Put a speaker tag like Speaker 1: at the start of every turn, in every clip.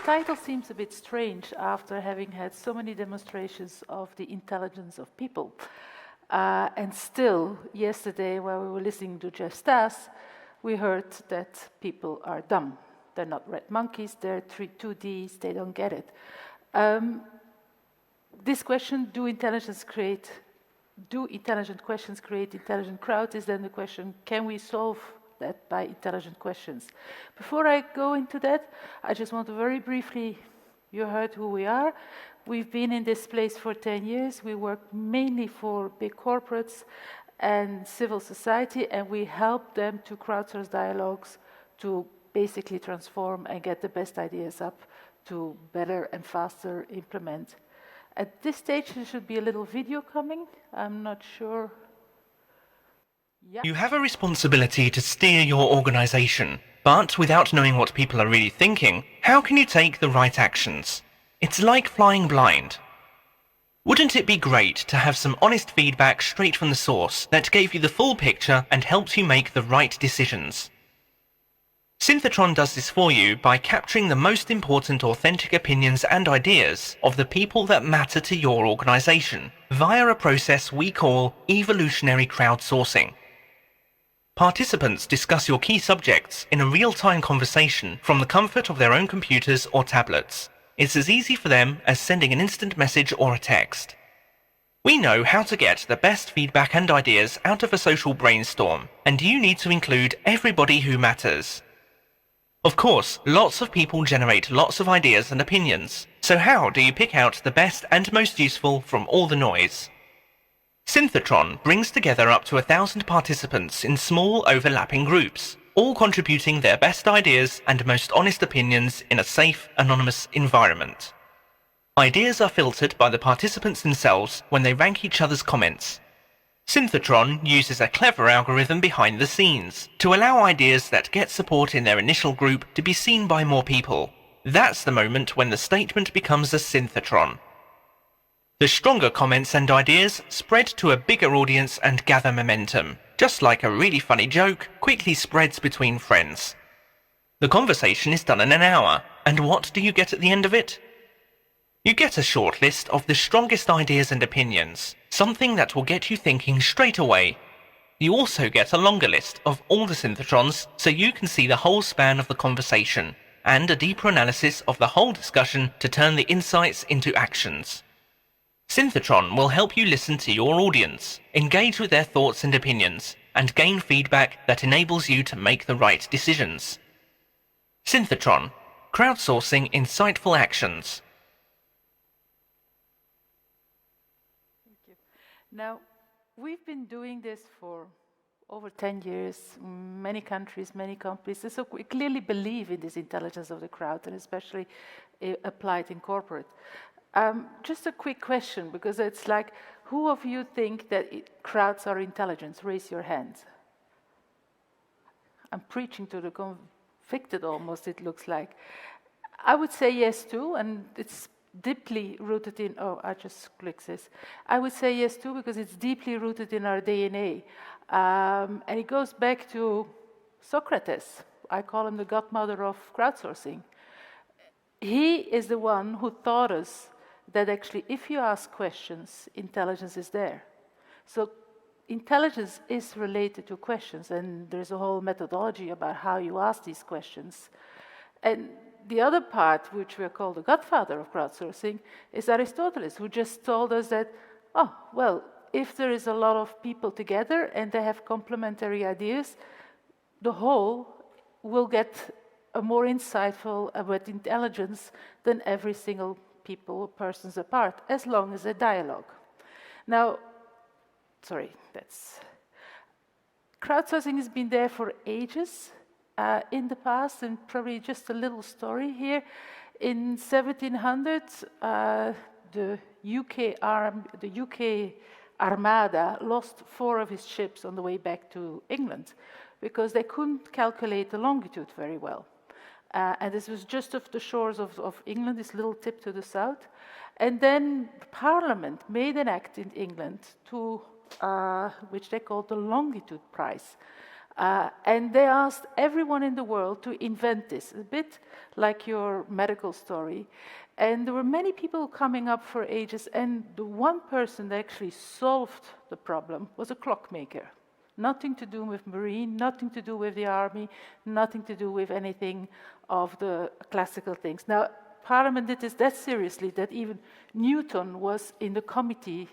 Speaker 1: title seems a bit strange after having had so many demonstrations of the intelligence of people. And still, yesterday, while we were listening to Jeff Stas, we heard that people are dumb. They're not red monkeys, they're 2Ds, they don't get it. This question, do intelligent questions create intelligent crowds, is then the question, can we solve that by intelligent questions? Before I go into that, I just want to very briefly, you heard who we are. We've been in this place for 10 years. We work mainly for big corporates and civil society, and we help them to crowdsource dialogues to basically transform and get the best ideas up to better and faster implement. At this stage, there should be a little video coming. I'm not sure. Yeah.
Speaker 2: You have a responsibility to steer your organization, but without knowing what people are really thinking, how can you take the right actions? It's like flying blind. Wouldn't it be great to have some honest feedback straight from the source that gave you the full picture and helps you make the right decisions? Synthetron does this for you by capturing the most important authentic opinions and ideas of the people that matter to your organization via a process we call evolutionary crowdsourcing. Participants discuss your key subjects in a real-time conversation from the comfort of their own computers or tablets. It's as easy for them as sending an instant message or a text. We know how to get the best feedback and ideas out of a social brainstorm, and you need to include everybody who matters. Of course, lots of people generate lots of ideas and opinions, so how do you pick out the best and most useful from all the noise? Synthetron brings together up to 1,000 participants in small overlapping groups, all contributing their best ideas and most honest opinions in a safe, anonymous environment. Ideas are filtered by the participants themselves when they rank each other's comments. Synthetron uses a clever algorithm behind the scenes to allow ideas that get support in their initial group to be seen by more people. That's the moment when the statement becomes a synthetron. The stronger comments and ideas spread to a bigger audience and gather momentum, just like a really funny joke quickly spreads between friends. The conversation is done in an hour, and what do you get at the end of it? You get a short list of the strongest ideas and opinions, something that will get you thinking straight away. You also get a longer list of all the synthetrons so you can see the whole span of the conversation, and a deeper analysis of the whole discussion to turn the insights into actions. Synthetron will help you listen to your audience, engage with their thoughts and opinions, and gain feedback that enables you to make the right decisions. Synthetron, crowdsourcing insightful actions.
Speaker 1: Now, we've been doing this for over 10 years, many countries, many companies, so we clearly believe in this intelligence of the crowd, and especially applied in corporate. Just a quick question, because it's like, who of you think that crowds are intelligent? Raise your hands. I'm preaching to the convicted almost, it looks like. I would say yes too, and it's deeply rooted in, I just clicked this. I would say yes too, because it's deeply rooted in our DNA. And it goes back to Socrates. I call him the godmother of crowdsourcing. He is the one who taught us that actually if you ask questions, intelligence is there. So intelligence is related to questions, and there's a whole methodology about how you ask these questions. And the other part, which we call the godfather of crowdsourcing, is Aristotle, who just told us that, if there is a lot of people together and they have complementary ideas, the whole will get a more insightful with intelligence than every single persons apart, as long as a dialogue. Now, crowdsourcing has been there for ages. In the past, and probably just a little story here, in 1700, the UK Armada lost 4 of his ships on the way back to England because they couldn't calculate the longitude very well. And this was just off the shores of England, this little tip to the south. And then Parliament made an act in England to which they called the longitude price. And they asked everyone in the world to invent this, a bit like your medical story. And there were many people coming up for ages, and the one person that actually solved the problem was a clockmaker. Nothing to do with marine, nothing to do with the army, nothing to do with anything of the classical things. Now, Parliament did this that seriously that even Newton was in the committee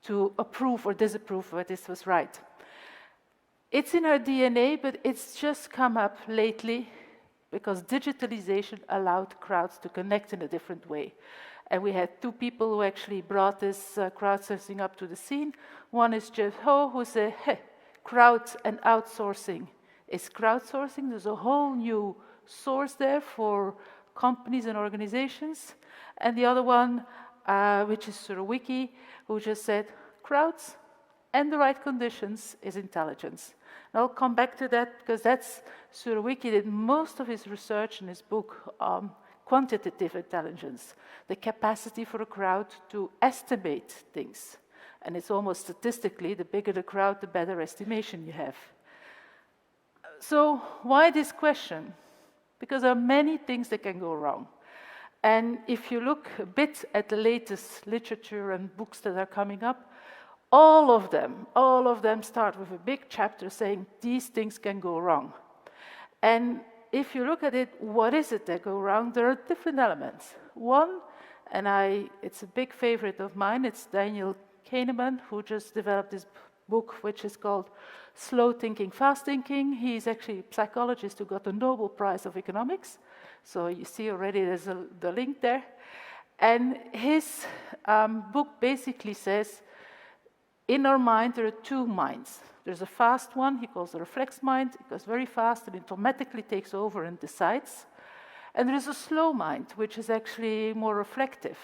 Speaker 1: to approve or disapprove whether this was right. It's in our DNA, but it's just come up lately because digitalization allowed crowds to connect in a different way. And we had two people who actually brought this crowdsourcing up to the scene. One is Jeff Ho, who said, hey, crowds and outsourcing is crowdsourcing. There's a whole new source there for companies and organizations. And the other one, which is SuroWiki, who just said, crowds and the right conditions is intelligence. And I'll come back to that because that's SuroWiki did most of his research in his book on quantitative intelligence, the capacity for a crowd to estimate things. And it's almost statistically, the bigger the crowd, the better estimation you have. So why this question? Because there are many things that can go wrong. And if you look a bit at the latest literature and books that are coming up, all of them start with a big chapter saying these things can go wrong. And if you look at it, what is it that go wrong? There are different elements. One, and it's a big favorite of mine, it's Daniel Kahneman, who just developed this book, which is called Slow Thinking, Fast Thinking. He's actually a psychologist who got the Nobel Prize of Economics. So you see already there's the link there. And his book basically says, in our mind, there are two minds. There's a fast one, he calls the reflex mind. It goes very fast and it automatically takes over and decides. And there is a slow mind, which is actually more reflective.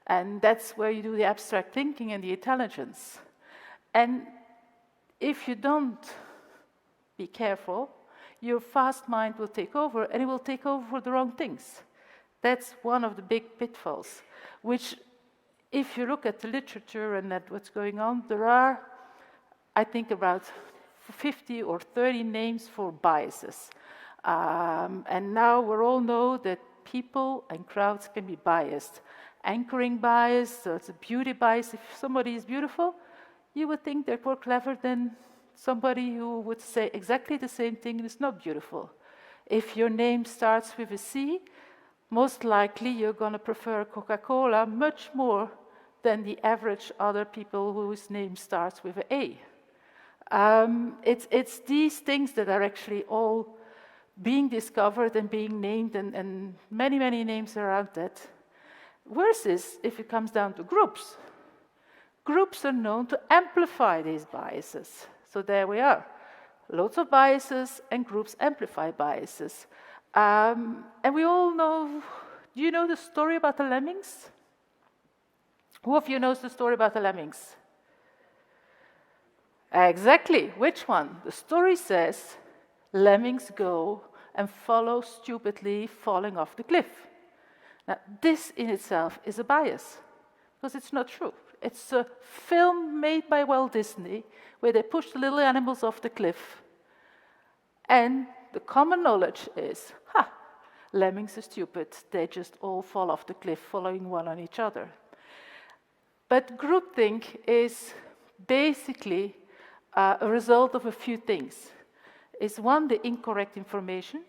Speaker 1: And that's where you do the abstract thinking and the intelligence. And if you don't be careful, your fast mind will take over, and it will take over for the wrong things. That's one of the big pitfalls, which, if you look at the literature and at what's going on, there are, I think, about 50 or 30 names for biases. And now we all know that people and crowds can be biased. Anchoring bias, so it's a beauty bias. If somebody is beautiful, you would think they're more clever than somebody who would say exactly the same thing and is not beautiful. If your name starts with a C, most likely you're going to prefer Coca-Cola much more than the average other people whose name starts with an A. It's these things that are actually all being discovered and being named, and many, many names around that. Worse is if it comes down to groups. Groups are known to amplify these biases. So there we are. Lots of biases, and groups amplify biases. And we all know, do you know the story about the lemmings? Who of you knows the story about the lemmings? Exactly. Which one? The story says lemmings go and follow stupidly falling off the cliff. Now, this in itself is a bias, because it's not true. It's a film made by Walt Disney where they push the little animals off the cliff. And the common knowledge is, lemmings are stupid. They just all fall off the cliff following one on each other. But groupthink is basically a result of a few things. It's one, the incorrect information.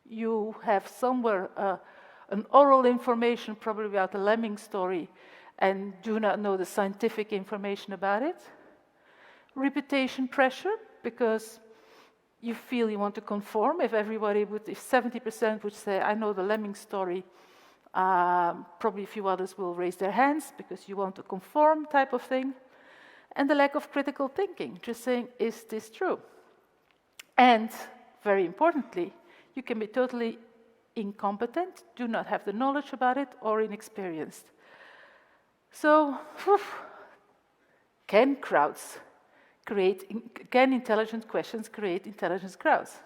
Speaker 1: You have somewhere an oral information probably about the lemming story and do not know the scientific information about it. Reputation pressure, because you feel you want to conform. If 70% would say, I know the lemming story, probably a few others will raise their hands because you want to conform type of thing. And the lack of critical thinking, just saying, is this true? And very importantly, you can be totally incompetent, do not have the knowledge about it, or inexperienced. So, can intelligent questions create intelligent crowds?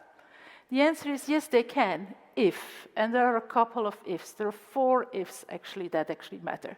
Speaker 1: The answer is yes, they can, if, and there are a couple of ifs. There are 4 ifs actually that actually matter.